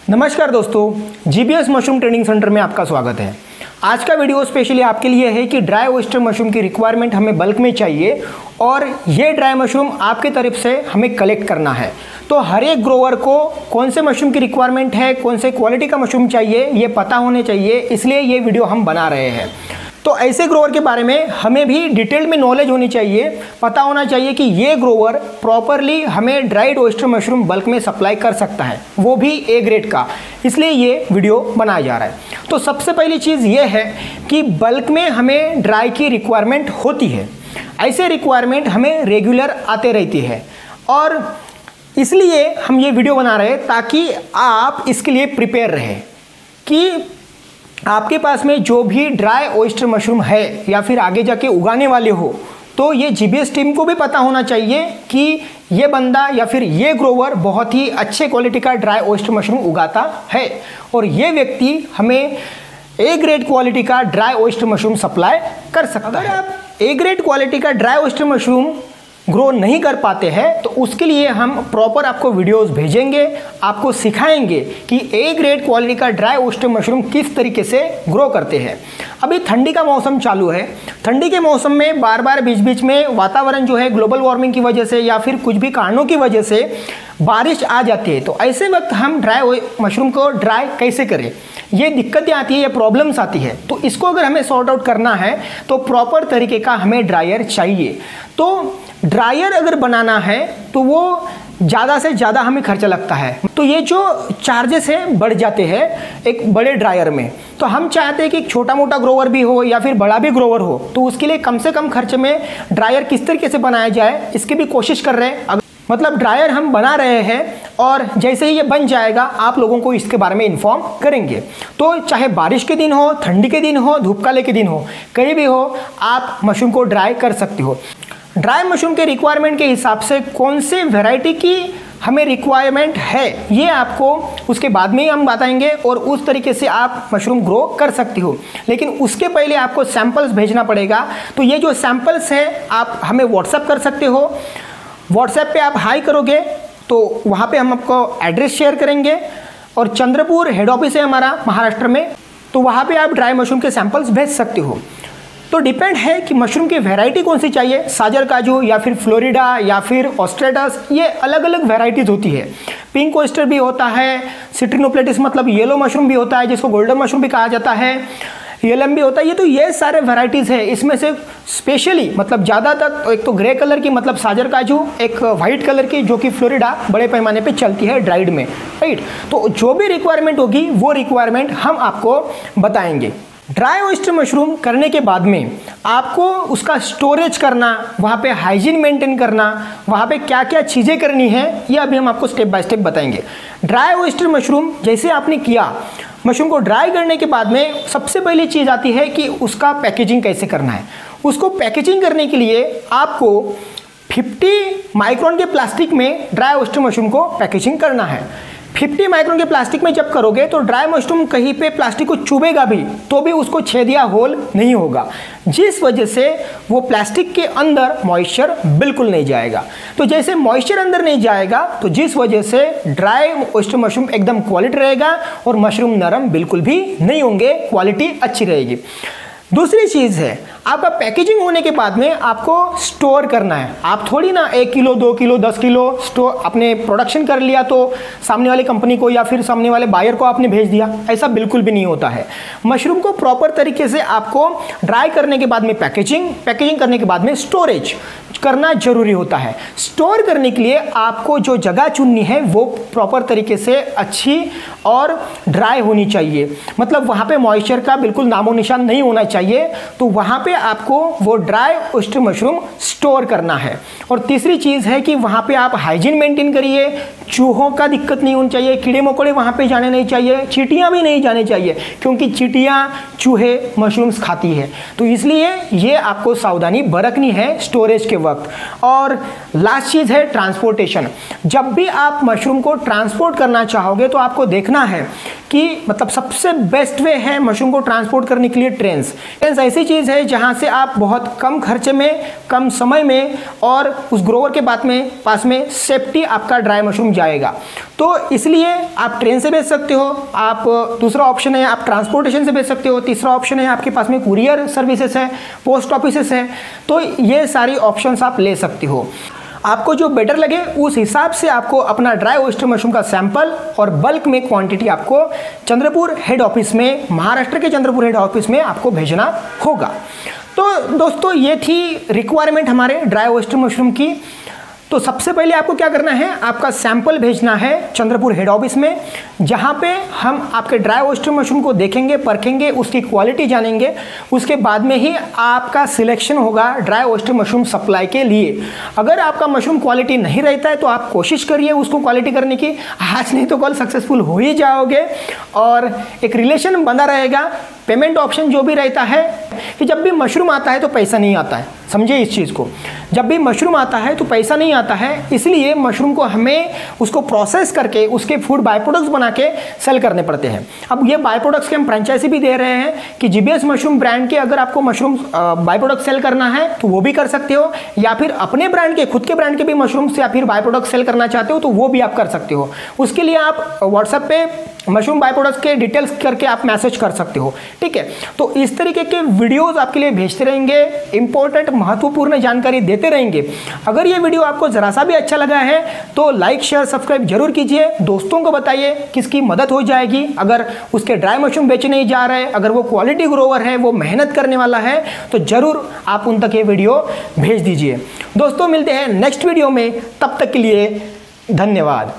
नमस्कार दोस्तों, GBS mushroom training centre में आपका स्वागत है। आज का वीडियो स्पेशली आपके लिए है कि ड्राई ओयस्टर मशरूम की रिक्वायरमेंट हमें बल्क में चाहिए और ये ड्राई मशरूम आपके तरफ से हमें कलेक्ट करना है। तो हर एक ग्रोवर को कौन से मशरूम की रिक्वायरमेंट है, कौन से क्वालिटी का मशरूम चाहिए, ये पता होने चाहिए, इसलिए ये वीडियो हम बना रहे हैं। तो ऐसे ग्रोवर के बारे में हमें भी डिटेल में नॉलेज होनी चाहिए, पता होना चाहिए कि ये ग्रोवर प्रॉपरली हमें ड्राइड ओयस्टर मशरूम बल्क में सप्लाई कर सकता है, वो भी ए ग्रेड का। इसलिए ये वीडियो बनाया जा रहा है। तो सबसे पहली चीज़ ये है कि बल्क में हमें ड्राई की रिक्वायरमेंट होती है। ऐसे रिक्वायरमेंट हमें रेगुलर आते रहती है और इसलिए हम ये वीडियो बना रहे हैं ताकि आप इसके लिए प्रिपेयर रहें कि आपके पास में जो भी ड्राई ओयस्टर मशरूम है या फिर आगे जाके उगाने वाले हो, तो ये जीबीएस टीम को भी पता होना चाहिए कि ये बंदा या फिर ये ग्रोवर बहुत ही अच्छे क्वालिटी का ड्राई ओयस्टर मशरूम उगाता है और ये व्यक्ति हमें ए ग्रेड क्वालिटी का ड्राई ओयस्टर मशरूम सप्लाई कर सकता है। आप ए ग्रेड क्वालिटी का ड्राई ओयस्टर मशरूम ग्रो नहीं कर पाते हैं तो उसके लिए हम प्रॉपर आपको वीडियोस भेजेंगे, आपको सिखाएंगे कि ए ग्रेड क्वालिटी का ड्राई ओयस्टर मशरूम किस तरीके से ग्रो करते हैं। अभी ठंडी का मौसम चालू है। ठंडी के मौसम में बार बार बीच बीच में वातावरण जो है ग्लोबल वार्मिंग की वजह से या फिर कुछ भी कारणों की वजह से बारिश आ जाती है। तो ऐसे वक्त हम ड्राई मशरूम को ड्राई कैसे करें, ये दिक्कतें आती है, ये प्रॉब्लम्स आती है। तो इसको अगर हमें सॉर्ट आउट करना है तो प्रॉपर तरीके का हमें ड्रायर चाहिए। तो ड्रायर अगर बनाना है तो वो ज़्यादा से ज़्यादा हमें खर्चा लगता है। तो ये जो चार्जेस हैं बढ़ जाते हैं एक बड़े ड्रायर में। तो हम चाहते हैं कि छोटा मोटा ग्रोवर भी हो या फिर बड़ा भी ग्रोवर हो, तो उसके लिए कम से कम खर्चे में ड्रायर किस तरीके से बनाया जाए इसकी भी कोशिश कर रहे हैं। मतलब ड्रायर हम बना रहे हैं और जैसे ही ये बन जाएगा आप लोगों को इसके बारे में इन्फॉर्म करेंगे। तो चाहे बारिश के दिन हो, ठंडी के दिन हो, धूप काले के दिन हो, कहीं भी हो, आप मशरूम को ड्राई कर सकते हो। ड्राई मशरूम के रिक्वायरमेंट के हिसाब से कौन से वैरायटी की हमें रिक्वायरमेंट है ये आपको उसके बाद में ही हम बताएंगे और उस तरीके से आप मशरूम ग्रो कर सकती हो। लेकिन उसके पहले आपको सैंपल्स भेजना पड़ेगा। तो ये जो सैंपल्स हैं आप हमें व्हाट्सएप कर सकते हो। व्हाट्सएप पे आप हाई करोगे तो वहाँ पे हम आपको एड्रेस शेयर करेंगे और चंद्रपुर हेड ऑफिस है हमारा महाराष्ट्र में, तो वहाँ पे आप ड्राई मशरूम के सैंपल्स भेज सकते हो। तो डिपेंड है कि मशरूम की वैरायटी कौन सी चाहिए, साजर काजू या फिर फ्लोरिडा या फिर ऑस्ट्रेटस, ये अलग अलग वैरायटीज होती है। पिंक ओयस्टर भी होता है, सिट्रिनोप्लेटिस मतलब येलो मशरूम भी होता है जिसको गोल्डन मशरूम भी कहा जाता है, येलम भी होता है। ये तो ये सारे वैरायटीज़ है। इसमें से स्पेशली मतलब ज़्यादातर एक तो ग्रे कलर की मतलब साजर काजू, एक वाइट कलर की जो कि फ्लोरिडा बड़े पैमाने पे चलती है ड्राइड में, राइट। तो जो भी रिक्वायरमेंट होगी वो रिक्वायरमेंट हम आपको बताएंगे। ड्राई ओयस्टर मशरूम करने के बाद में आपको उसका स्टोरेज करना, वहाँ पे हाइजीन मेंटेन करना, वहाँ पे क्या क्या चीज़ें करनी है ये अभी हम आपको स्टेप बाय स्टेप बताएंगे। ड्राई ओयस्टर मशरूम जैसे आपने किया, मशरूम को ड्राई करने के बाद में सबसे पहली चीज़ आती है कि उसका पैकेजिंग कैसे करना है। उसको पैकेजिंग करने के लिए आपको 50 माइक्रोन के प्लास्टिक में ड्राई ओयस्टर मशरूम को पैकेजिंग करना है। 50 माइक्रोन के प्लास्टिक में जब करोगे तो ड्राई मशरूम कहीं पे प्लास्टिक को चुभेगा भी तो भी उसको छेद या होल नहीं होगा, जिस वजह से वो प्लास्टिक के अंदर मॉइस्चर बिल्कुल नहीं जाएगा। तो जैसे मॉइस्चर अंदर नहीं जाएगा तो जिस वजह से ड्राई ओयस्टर मशरूम एकदम क्वालिटी रहेगा और मशरूम नरम बिल्कुल भी नहीं होंगे, क्वालिटी अच्छी रहेगी। दूसरी चीज़ है आपका पैकेजिंग होने के बाद में आपको स्टोर करना है। आप थोड़ी ना 1 किलो 2 किलो 10 किलो स्टोर अपने प्रोडक्शन कर लिया तो सामने वाले कंपनी को या फिर सामने वाले बायर को आपने भेज दिया, ऐसा बिल्कुल भी नहीं होता है। मशरूम को प्रॉपर तरीके से आपको ड्राई करने के बाद में पैकेजिंग करने के बाद में स्टोरेज करना जरूरी होता है। स्टोर करने के लिए आपको जो जगह चुननी है वो प्रॉपर तरीके से अच्छी और ड्राई होनी चाहिए, मतलब वहाँ पे मॉइस्चर का बिल्कुल नामो निशान नहीं होना चाहिए। तो वहाँ पे आपको वो ड्राई ओयस्टर मशरूम स्टोर करना है। और तीसरी चीज़ है कि वहाँ पे आप हाइजीन मेंटेन करिए, चूहों का दिक्कत नहीं होनी चाहिए, कीड़े मकोड़े वहाँ पे जाने नहीं चाहिए, चींटियाँ भी नहीं जाने चाहिए क्योंकि चींटियाँ चूहे मशरूम्स खाती है। तो इसलिए ये आपको सावधानी बरतनी है स्टोरेज के वक्त। और लास्ट चीज़ है ट्रांसपोर्टेशन। जब भी आप मशरूम को ट्रांसपोर्ट करना चाहोगे तो आपको देखना है कि मतलब सबसे बेस्ट वे है मशरूम को ट्रांसपोर्ट करने के लिए ट्रेन्स ऐसी चीज़ है जहां से आप बहुत कम खर्चे में, कम समय में और उस ग्रोवर के पास में सेफ्टी आपका ड्राई मशरूम जाएगा। तो इसलिए आप ट्रेन से भेज सकते हो, आप दूसरा ऑप्शन है आप ट्रांसपोर्टेशन से भेज सकते हो, तीसरा ऑप्शन है आपके पास में कुरियर सर्विसेज है, पोस्ट ऑफिसेस है। तो ये सारी ऑप्शंस आप ले सकते हो। आपको जो बेटर लगे उस हिसाब से आपको अपना ड्राई ओयस्टर मशरूम का सैंपल और बल्क में क्वांटिटी आपको चंद्रपुर हेड ऑफिस में, महाराष्ट्र के चंद्रपुर हेड ऑफिस में आपको भेजना होगा। तो दोस्तों ये थी रिक्वायरमेंट हमारे ड्राई ओयस्टर मशरूम की। तो सबसे पहले आपको क्या करना है, आपका सैंपल भेजना है चंद्रपुर हेड ऑफिस में, जहां पे हम आपके ड्राई ओयस्टर मशरूम को देखेंगे, परखेंगे, उसकी क्वालिटी जानेंगे। उसके बाद में ही आपका सिलेक्शन होगा ड्राई ओयस्टर मशरूम सप्लाई के लिए। अगर आपका मशरूम क्वालिटी नहीं रहता है तो आप कोशिश करिए उसको क्वालिटी करने की, आज नहीं तो कल सक्सेसफुल हो ही जाओगे और एक रिलेशन बना रहेगा। पेमेंट ऑप्शन जो भी रहता है कि जब भी मशरूम आता है तो पैसा नहीं आता है, समझिए इस चीज़ को। जब भी मशरूम आता है तो पैसा नहीं आता है, इसलिए मशरूम को हमें उसको प्रोसेस करके उसके फूड बाय प्रोडक्ट्स बना के सेल करने पड़ते हैं। अब ये बाय प्रोडक्ट्स के हम फ्रेंचाइजी भी दे रहे हैं कि जीबीएस मशरूम ब्रांड के अगर आपको मशरूम बाय प्रोडक्ट सेल करना है तो वो भी कर सकते हो, या फिर अपने ब्रांड के, खुद के ब्रांड के भी मशरूम्स या फिर बाय प्रोडक्ट सेल करना चाहते हो तो वो भी आप कर सकते हो। उसके लिए आप व्हाट्सएप पे मशरूम बाय प्रोडक्ट्स के डिटेल्स करके आप मैसेज कर सकते हो, ठीक है। तो इस तरीके के वीडियोस आपके लिए भेजते रहेंगे, इंपॉर्टेंट महत्वपूर्ण जानकारी देते रहेंगे। अगर ये वीडियो आपको जरा सा भी अच्छा लगा है तो लाइक शेयर सब्सक्राइब जरूर कीजिए, दोस्तों को बताइए, किसकी मदद हो जाएगी। अगर उसके ड्राई मशरूम बेचे नहीं जा रहे, अगर वो क्वालिटी ग्रोवर है, वो मेहनत करने वाला है, तो जरूर आप उन तक ये वीडियो भेज दीजिए। दोस्तों मिलते हैं नेक्स्ट वीडियो में, तब तक के लिए धन्यवाद।